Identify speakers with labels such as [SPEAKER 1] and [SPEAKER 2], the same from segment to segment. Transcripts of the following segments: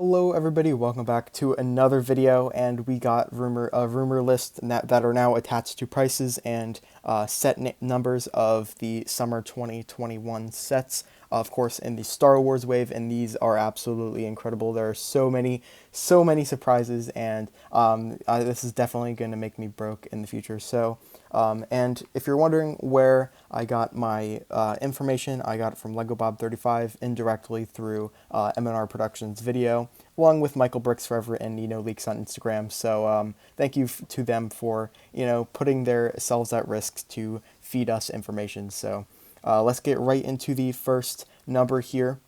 [SPEAKER 1] Hello everybody, welcome back to another video, and we got rumor list that are now attached to prices and numbers of the summer 2021 sets, of course in the Star Wars wave, and these are absolutely incredible. There are so many surprises, and this is definitely going to make me broke in the future. So and if you're wondering where I got my information, I got it from Lego Bob 35 indirectly through M&R Productions video, along with Michael Bricks Forever and Nino Leaks on Instagram. So thank you to them for putting their selves at risk to feed us information. So let's get right into the first number here.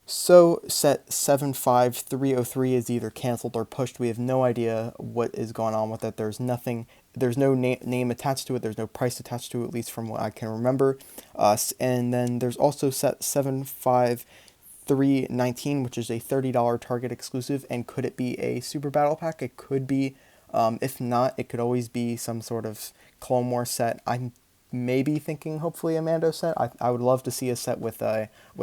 [SPEAKER 1] So set 75303 is either canceled or pushed. We have no idea what is going on with it. There's no name attached to it. There's no price attached to it, at least from what I can remember. And then there's also set 75319, which is a $30 Target exclusive. And could it be a Super Battle Pack? It could be. If not, it could always be some sort of Clone Wars set. I'm maybe thinking hopefully a Mando set. I would love to see a set with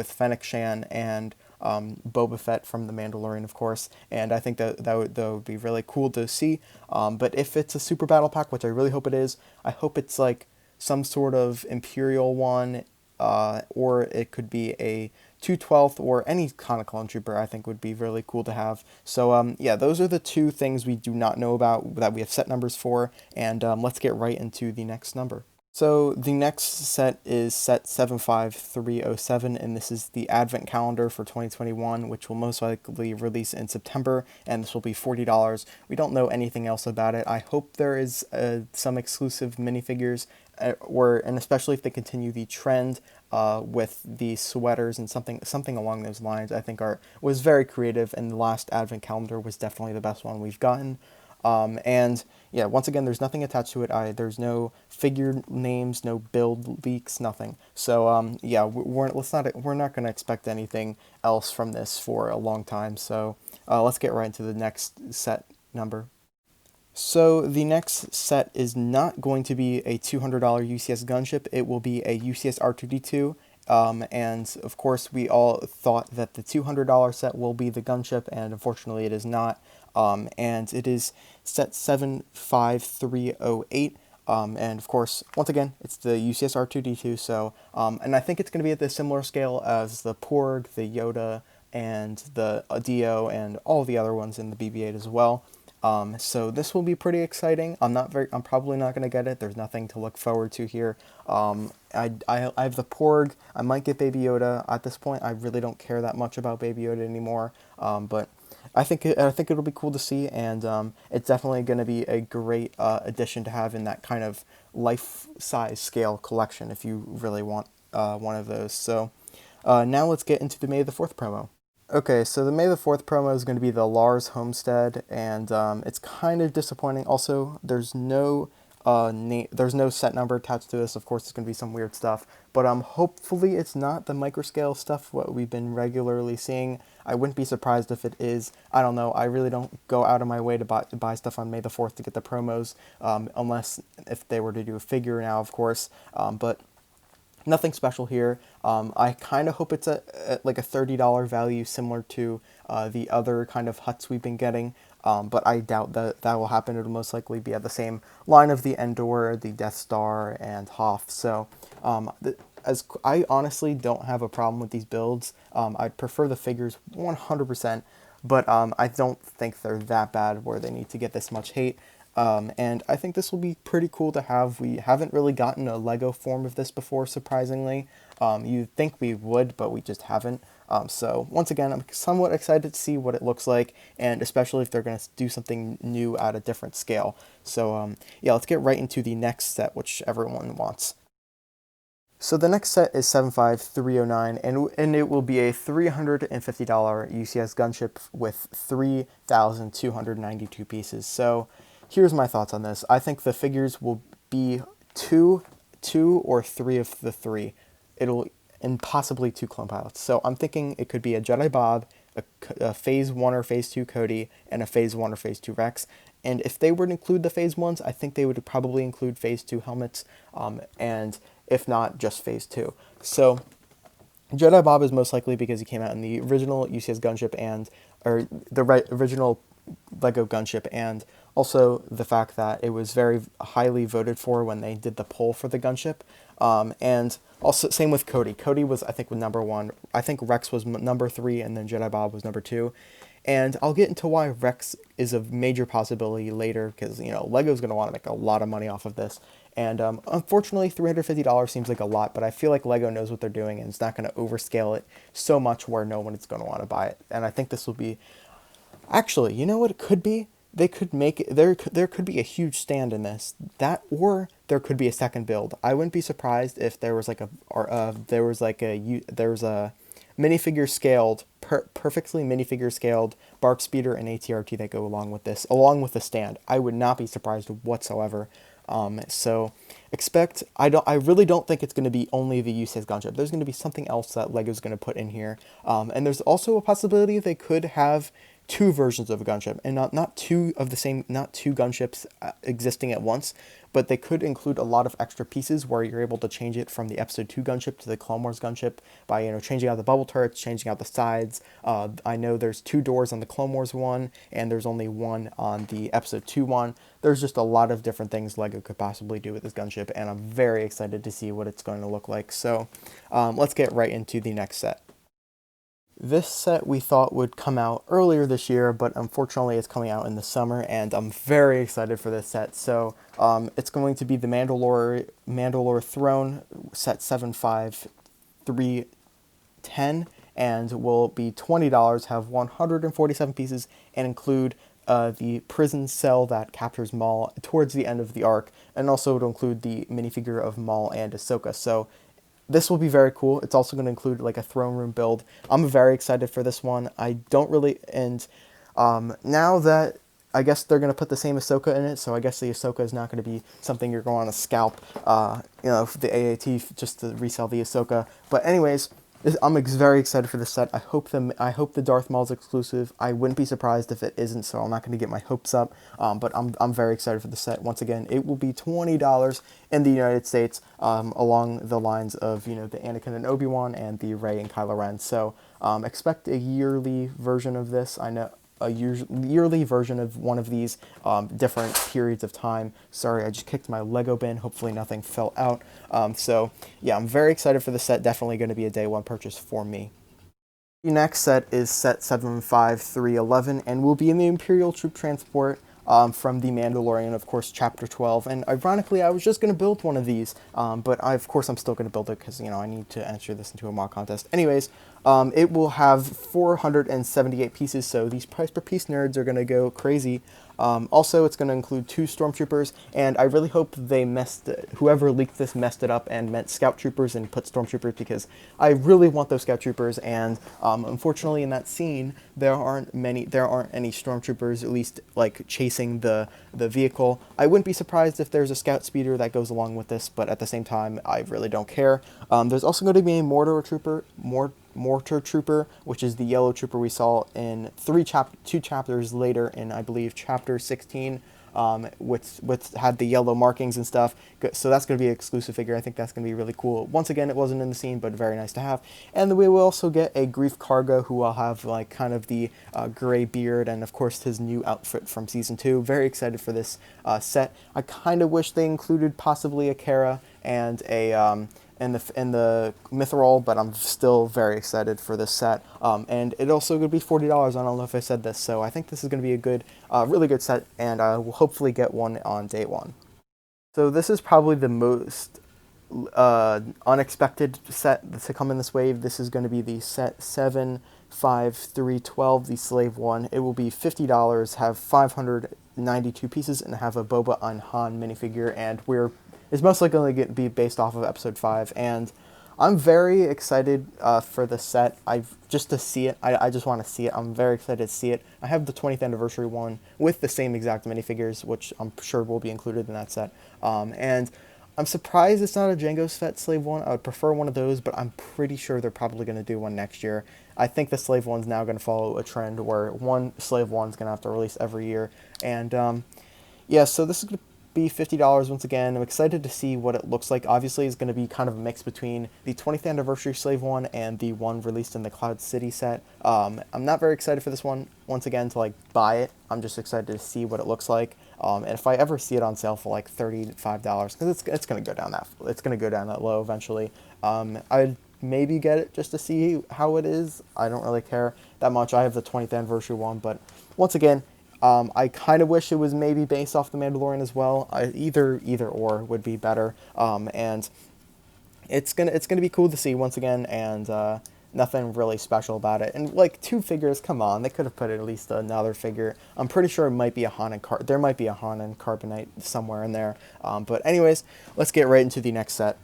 [SPEAKER 1] Fennec Shan and Boba Fett from The Mandalorian, of course, and I think that would be really cool to see. But if it's a Super Battle Pack, which I really hope it is, I hope it's like some sort of Imperial one, or it could be a 212th or any kind of clone trooper. I think would be really cool to have. So yeah, those are the two things we do not know about that we have set numbers for, and let's get right into the next number. So the next set is set 75307, and this is the Advent calendar for 2021, which will most likely release in September, and this will be $40. We don't know anything else about it. I hope there is some exclusive minifigures, and especially if they continue the trend with the sweaters and something along those lines. I think was very creative, and the last Advent calendar was definitely the best one we've gotten. And yeah, once again, there's nothing attached to it. There's no figure names, no build leaks, nothing. So yeah, we're not going to expect anything else from this for a long time. So let's get right into the next set number. So the next set is not going to be a $200 UCS gunship. It will be a UCS R2D2. And of course, we all thought that the $200 set will be the gunship, and unfortunately, it is not. And it is set 75308. And of course, once again, it's the UCS R2D2. So, and I think it's going to be at the similar scale as the Porg, the Yoda, and the Dio, and all the other ones in the BB-8 as well. So this will be pretty exciting. I'm probably not going to get it. There's nothing to look forward to here. I have the Porg. I might get Baby Yoda. At this point, I really don't care that much about Baby Yoda anymore. But I think it'll be cool to see, and it's definitely going to be a great addition to have in that kind of life-size scale collection if you really want one of those. So now let's get into the May the 4th promo. Okay, so the May the 4th promo is going to be the Lars Homestead, and it's kind of disappointing. Also, there's no set number attached to this. Of course, it's going to be some weird stuff, but hopefully it's not the microscale stuff what we've been regularly seeing. I wouldn't be surprised if it is. I don't know. I really don't go out of my way to buy stuff on May the 4th to get the promos, unless if they were to do a figure now, of course. But nothing special here. I kind of hope it's like a $30 value similar to the other kind of huts we've been getting, but I doubt that will happen. It'll most likely be at the same line of the Endor, the Death Star, and Hoth. So as I honestly don't have a problem with these builds. I'd prefer the figures 100%, but I don't think they're that bad where they need to get this much hate. And I think this will be pretty cool to have. We haven't really gotten a Lego form of this before, surprisingly. You'd think we would, but we just haven't. So once again, I'm somewhat excited to see what it looks like, and especially if they're going to do something new at a different scale. So yeah, let's get right into the next set, which everyone wants. So the next set is 75309, and it will be a $350 UCS gunship with 3,292 pieces. So here's my thoughts on this. I think the figures will be two or three of the three. And possibly two clone pilots. So I'm thinking it could be a Jedi Bob, a Phase 1 or Phase 2 Cody, and a Phase 1 or Phase 2 Rex. And if they were to include the Phase 1s, I think they would probably include Phase 2 helmets, and if not, just Phase 2. So Jedi Bob is most likely because he came out in the original UCS gunship or the original Lego gunship, and also the fact that it was very highly voted for when they did the poll for the gunship. And also same with Cody. Cody was, I think, number one. I think Rex was number three, and then Jedi Bob was number two. And I'll get into why Rex is a major possibility later, because Lego's going to want to make a lot of money off of this. And unfortunately, $350 seems like a lot, but I feel like Lego knows what they're doing and it's not going to overscale it so much where no one is going to want to buy it. And I think this will be, actually, you know what it could be? They could make it, there could be a huge stand in this, that, or there could be a second build. I wouldn't be surprised if there was like there was a minifigure scaled, perfectly minifigure scaled Bark Speeder and ATRT that go along with this, along with the stand. I would not be surprised whatsoever. So expect, I really don't think it's going to be only the UCS gunship. There's going to be something else that Lego's going to put in here. And there's also a possibility they could have two versions of a gunship, and not two gunships existing at once, but they could include a lot of extra pieces where you're able to change it from the Episode 2 gunship to the Clone Wars gunship by changing out the bubble turrets, changing out the sides. I know there's two doors on the Clone Wars one, and there's only one on the Episode 2 one. There's just a lot of different things Lego could possibly do with this gunship, and I'm very excited to see what it's going to look like. So let's get right into the next set. This set we thought would come out earlier this year, but unfortunately it's coming out in the summer, and I'm very excited for this set. So it's going to be the Mandalorian Throne set 75310, and will be $20, have 147 pieces, and include the prison cell that captures Maul towards the end of the arc, and also it'll include the minifigure of Maul and Ahsoka. So this will be very cool. It's also going to include like a throne room build. I'm very excited for this one. I don't really, and now that I guess they're going to put the same Ahsoka in it, so I guess the Ahsoka is not going to be something you're going to scalp, the AAT just to resell the Ahsoka. But anyways, I'm very excited for this set. I hope the Darth Maul is exclusive. I wouldn't be surprised if it isn't, so I'm not going to get my hopes up. But I'm very excited for the set. Once again, it will be $20 in the United States, along the lines of the Anakin and Obi-Wan and the Rey and Kylo Ren. So expect a yearly version of this. I know. A yearly version of one of these different periods of time. Sorry, I just kicked my Lego bin. Hopefully nothing fell out. So yeah, I'm very excited for the set. Definitely going to be a day one purchase for me. The next set is set 75311, and will be in the Imperial troop transport from The Mandalorian, of course, Chapter 12. And ironically, I was just going to build one of these, but of course I'm still going to build it because, I need to enter this into a mock contest. Anyways, it will have 478 pieces, so these price per piece nerds are going to go crazy. Also, it's going to include 2 stormtroopers, and I really hope whoever leaked this messed it up and meant scout troopers and put stormtroopers, because I really want those scout troopers. And unfortunately, in that scene, there aren't any stormtroopers, at least like chasing the vehicle. I wouldn't be surprised if there's a scout speeder that goes along with this, but at the same time, I really don't care. There's also going to be a mortar trooper, which is the yellow trooper we saw in 2 chapters later in, I believe, chapter 16, with had the yellow markings and stuff. So that's going to be an exclusive figure. I think that's going to be really cool. Once again, it wasn't in the scene, but very nice to have. And then we will also get a Grief Cargo, who will have like kind of the gray beard and of course his new outfit from season 2. Very excited for this set. I kind of wish they included possibly a Kara and a in the Mithril, but I'm still very excited for this set. And it also going to be $40. I don't know if I said this, so I think this is going to be a good, really good set, and I will hopefully get one on day one. So this is probably the most unexpected set to come in this wave. This is going to be the set 75312, the Slave One. It will be $50, have 592 pieces, and have a Boba and Han minifigure, and it's most likely going to be based off of Episode 5, and I'm very excited for the set. Just to see it. I just want to see it. I'm very excited to see it. I have the 20th anniversary one with the same exact minifigures, which I'm sure will be included in that set. And I'm surprised it's not a Jango Fett Slave One. I would prefer one of those, but I'm pretty sure they're probably going to do one next year. I think the Slave One's now going to follow a trend where one Slave One's going to have to release every year. And yeah, so this is be $50 once again. I'm excited to see what it looks like. Obviously, it's going to be kind of a mix between the 20th anniversary Slave one and the one released in the Cloud City set. I'm not very excited for this one once again to like buy it. I'm just excited to see what it looks like. And if I ever see it on sale for like $35, because it's going to go down that low eventually. I'd maybe get it just to see how it is. I don't really care that much. I have the 20th anniversary one, but once again, I kind of wish it was maybe based off the Mandalorian as well. Either or would be better. And it's gonna be cool to see once again, and nothing really special about it. And like 2 figures, come on, they could have put at least another figure. I'm pretty sure it might be a Han and there might be a Han and Carbonite somewhere in there. But anyways, let's get right into the next set.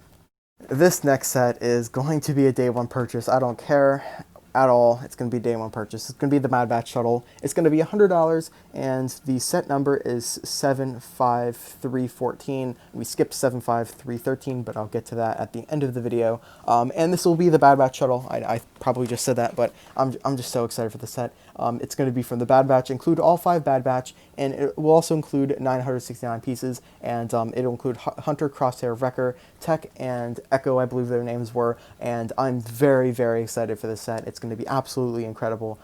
[SPEAKER 1] This next set is going to be a day 1 purchase. I don't care at all. It's going to be day 1 purchase. It's going to be the Batch Shuttle. It's going to be $100, and the set number is 75314. We skipped 75313, but I'll get to that at the end of the video. And this will be the Batch Shuttle. I probably just said that, but I'm just so excited for the set. It's going to be from the Bad Batch, include all 5 Bad Batch, and it will also include 969 pieces, and it'll include Hunter, Crosshair, Wrecker, Tech, and Echo, I believe their names were, and I'm very, very excited for this set. It's going to be absolutely incredible,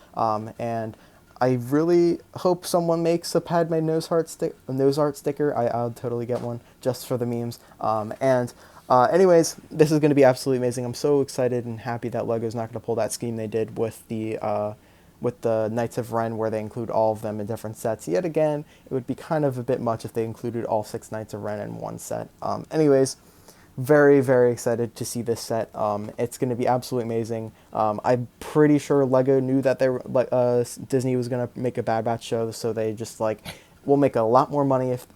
[SPEAKER 1] and I really hope someone makes a Padme nose art sticker. I'll totally get one just for the memes. Anyways, this is going to be absolutely amazing. I'm so excited and happy that LEGO's not going to pull that scheme they did with the Knights of Ren, where they include all of them in different sets. Yet again, it would be kind of a bit much if they included all 6 Knights of Ren in one set. Anyways, very, very excited to see this set. It's going to be absolutely amazing. I'm pretty sure LEGO knew that Disney was going to make a Bad Batch show, so they just like, we'll make a lot more money if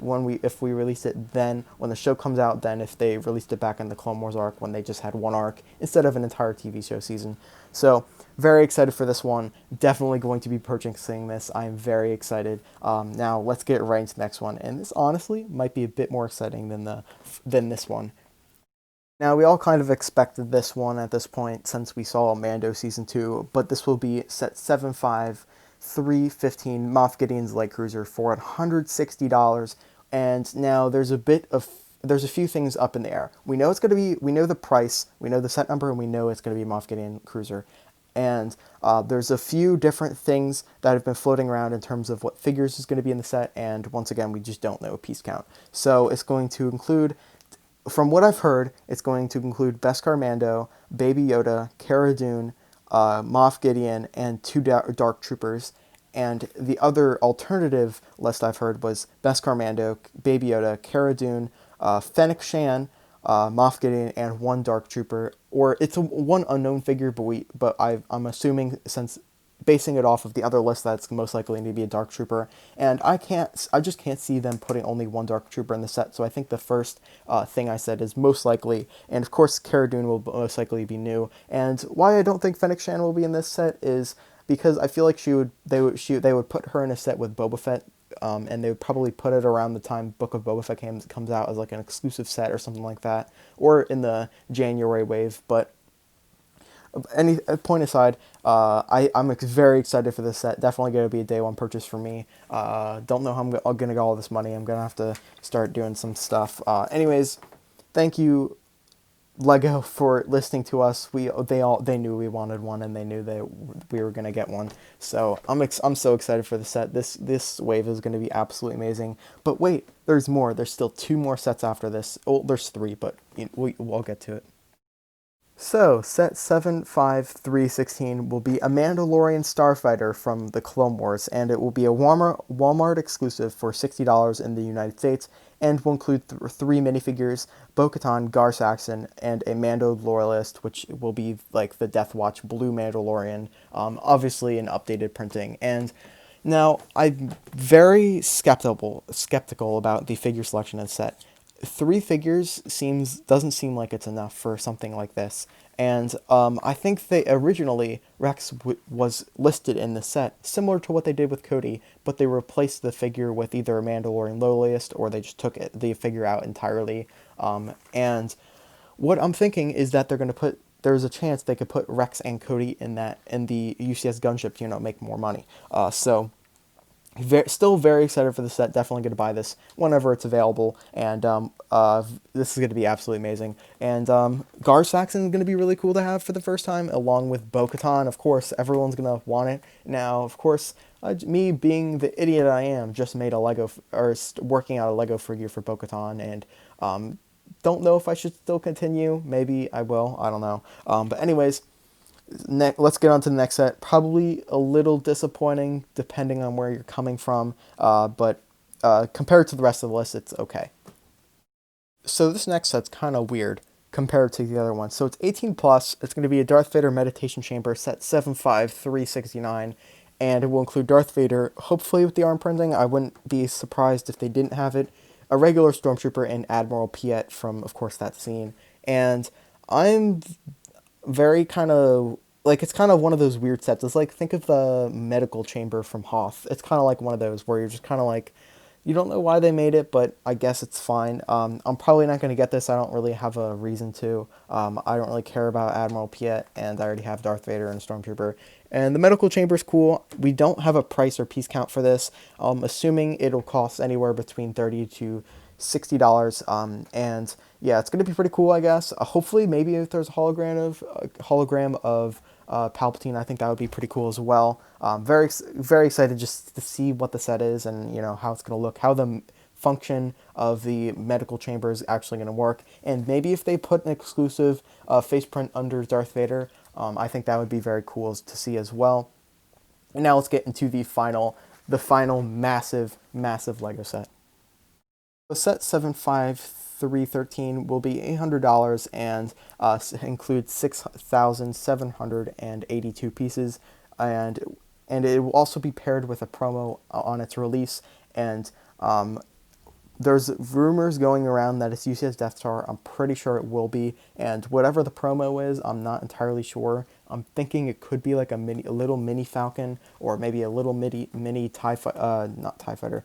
[SPEAKER 1] we release it then when the show comes out than if they released it back in the Clone Wars arc when they just had 1 arc instead of an entire TV show season. So very excited for this one. Definitely going to be purchasing this. I'm very excited. Now let's get right into the next one, and this honestly might be a bit more exciting than this one. Now, we all kind of expected this one at this point since we saw Mando Season 2, but this will be set 75315 Moff Gideon's Light Cruiser for $160, and now there's a few things up in the air. We know the price, we know the set number, and we know it's going to be Moff Gideon Cruiser. And there's a few different things that have been floating around in terms of what figures is going to be in the set, and once again, we just don't know a piece count. So it's going to include, from what I've heard, it's going to include Beskar Mando, Baby Yoda, Cara Dune, Moff Gideon, and 2 Dark Troopers. And the other alternative list I've heard was Beskar Mando, Baby Yoda, Cara Dune, Fennec Shan, Moff Gideon, and 1 Dark Trooper. Or it's one unknown figure, but I'm assuming, since basing it off of the other list, that's most likely to be a Dark Trooper, and I just can't see them putting only 1 Dark Trooper in the set, so I think the first thing I said is most likely, and of course Cara Dune will most likely be new. And why I don't think Fennec Shan will be in this set is because I feel like they would put her in a set with Boba Fett, and they would probably put it around the time Book of Boba Fett comes out as like an exclusive set or something like that, or in the January wave. But any point aside, I'm very excited for this set. Definitely going to be a day 1 purchase for me. Don't know how I'm going to get all this money. I'm going to have to start doing some stuff. Anyways, thank you, LEGO, for listening to us. They knew we wanted one, and they knew that we were going to get one. So I'm so excited for the set. This wave is going to be absolutely amazing. But wait, there's more. There's still 2 more sets after this. Oh, there's 3, but we'll get to it. So, set 75316 will be a Mandalorian Starfighter from the Clone Wars, and it will be a Walmart exclusive for $60 in the United States, and will include 3 minifigures, Bo-Katan, Gar Saxon, and a Mando Loyalist, which will be like the Death Watch Blue Mandalorian, obviously in updated printing. And now, I'm very skeptical about the figure selection in the set. 3 figures doesn't seem like it's enough for something like this, and I think they originally Rex was listed in the set similar to what they did with Cody, but they replaced the figure with either a Mandalorian Loyalist or they just took the figure out entirely. And what I'm thinking is that there's a chance they could put Rex and Cody in the UCS gunship to make more money. So Still very excited for the set. Definitely going to buy this whenever it's available, and this is going to be absolutely amazing. And Gar Saxon is going to be really cool to have for the first time, along with Bo-Katan. Of course, everyone's going to want it now. Of course, me being the idiot I am, just made a working out a Lego figure for Bo-Katan, and don't know if I should still continue. Maybe I will. I don't know. But anyways, let's get on to the next set. Probably a little disappointing depending on where you're coming from, but compared to the rest of the list, it's okay. So this next set's kind of weird compared to the other one. So it's 18 plus. It's going to be a Darth Vader meditation chamber set 75369, and it will include Darth Vader, hopefully with the arm printing. I wouldn't be surprised if they didn't have it. A regular stormtrooper and Admiral Piet from, of course, that scene. And I'm very kind of like, it's kind of one of those weird sets. It's like, think of the medical chamber from Hoth. It's kind of like one of those where you're just kind of like, you don't know why they made it, but I guess it's fine. I'm probably not going to get this. I don't really have a reason to. I don't really care about Admiral Piet, and I already have Darth Vader and Stormtrooper. And the medical chamber is cool. We don't have a price or piece count for this. Assuming it'll cost anywhere between $30 to $60. And yeah, it's gonna be pretty cool, I guess. Hopefully, maybe if there's a hologram of Palpatine, I think that would be pretty cool as well. Very excited just to see what the set is, and how it's gonna look, how the function of the medical chamber is actually going to work, and maybe if they put an exclusive face print under Darth Vader, I think that would be very cool to see as well. And now let's get into the final massive Lego set. The set 75313 will be $800 and includes 6,782 pieces, and it will also be paired with a promo on its release. And there's rumors going around that it's UCS Death Star. I'm pretty sure it will be, and whatever the promo is, I'm not entirely sure. I'm thinking it could be like a little mini Falcon, or maybe a little mini not TIE Fighter,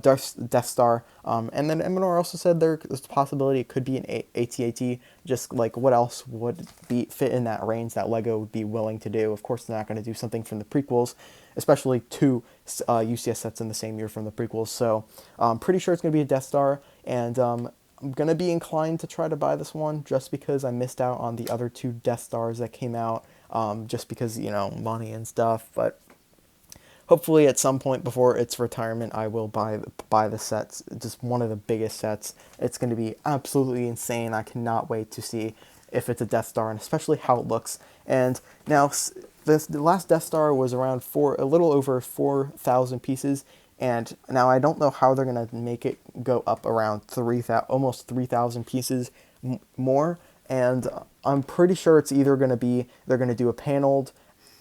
[SPEAKER 1] Death Star. And then Eminor also said there's a possibility it could be an AT-AT. Just like, what else would fit in that range that Lego would be willing to do? Of course, they're not going to do something from the prequels, especially two UCS sets in the same year from the prequels. So I'm pretty sure it's going to be a Death Star, and I'm going to be inclined to try to buy this one just because I missed out on the other two Death Stars that came out, just because, money and stuff. But hopefully at some point before its retirement, I will buy the sets. Just one of the biggest sets. It's going to be absolutely insane. I cannot wait to see if it's a Death Star, and especially how it looks. And now, the last Death Star was around a little over 4,000 pieces, and now I don't know how they're gonna make it go up around almost 3,000 pieces more. And I'm pretty sure it's either gonna be they're gonna do a paneled,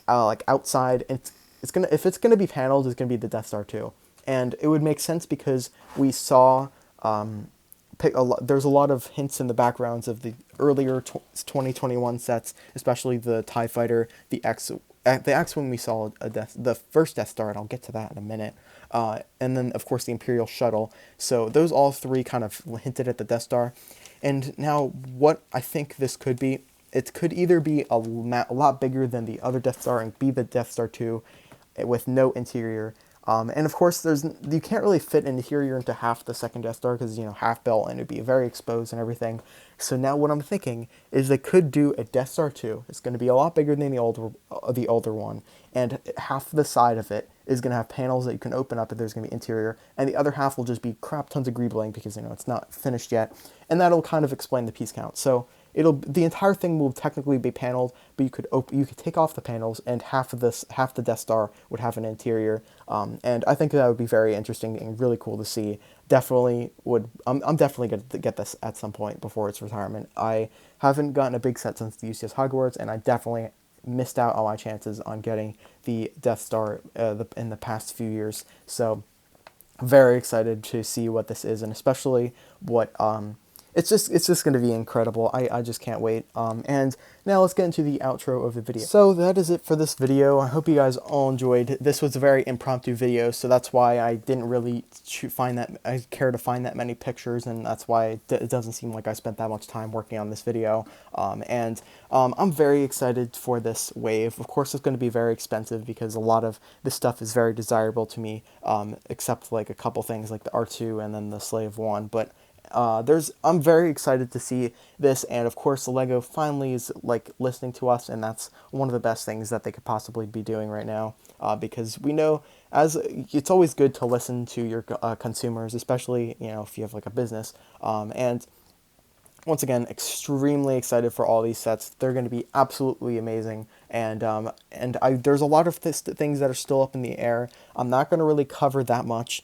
[SPEAKER 1] like outside. If it's gonna be paneled, it's gonna be the Death Star 2, and it would make sense because we saw. There's a lot of hints in the backgrounds of the earlier 2021 sets, especially the TIE Fighter, the X when we saw the first Death Star, and I'll get to that in a minute. And then, of course, the Imperial shuttle. So those all three kind of hinted at the Death Star. And now, what I think this could be, it could either be a lot bigger than the other Death Star and be the Death Star 2 with no interior. And of course, you can't really fit an interior into half the second Death Star because, half built, and it'd be very exposed and everything. So now what I'm thinking is they could do a Death Star 2. It's going to be a lot bigger than the older one, and half the side of it is going to have panels that you can open up, and there's going to be interior, and the other half will just be crap tons of greebling because, it's not finished yet, and that'll kind of explain the piece count. So the entire thing will technically be paneled, but you could take off the panels, and half the Death Star would have an interior, and I think that would be very interesting and really cool to see. I'm definitely going to get this at some point before its retirement. I haven't gotten a big set since the UCS Hogwarts, and I definitely missed out on my chances on getting the Death Star in the past few years. So very excited to see what this is, and especially what it's just going to be incredible. I just can't wait. And now let's get into the outro of the video. So that is it for this video. I hope you guys all enjoyed. This was a very impromptu video, so that's why I didn't really care to find that many pictures, and that's why it doesn't seem like I spent that much time working on this video. I'm very excited for this wave. Of course, it's going to be very expensive because a lot of this stuff is very desirable to me, except like a couple things like the R2 and then the Slave 1, but I'm very excited to see this, and of course LEGO finally is like listening to us, and that's one of the best things that they could possibly be doing right now, because we know as it's always good to listen to your consumers, especially if you have like a business, and once again, extremely excited for all these sets. They're going to be absolutely amazing, and there's a lot of things that are still up in the air. I'm not going to really cover that much,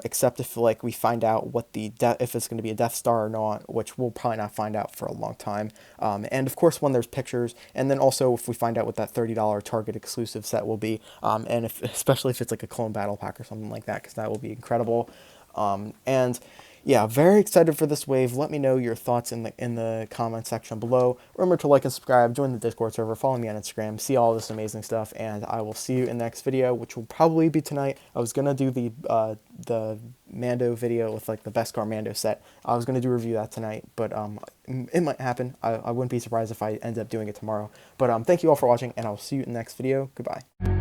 [SPEAKER 1] except if like we find out what if it's going to be a Death Star or not, which we'll probably not find out for a long time. And of course, when there's pictures, and then also if we find out what that $30 Target exclusive set will be, and especially if it's like a clone battle pack or something like that, because that will be incredible. And yeah, very excited for this wave. Let me know your thoughts in the comment section below. Remember to like and subscribe, join the Discord server, follow me on Instagram, see all this amazing stuff, and I will see you in the next video, which will probably be tonight. I was gonna do the Mando video with like the Beskar Mando set. I was gonna do a review of that tonight, but it might happen. I wouldn't be surprised if I end up doing it tomorrow. But thank you all for watching, and I'll see you in the next video. Goodbye.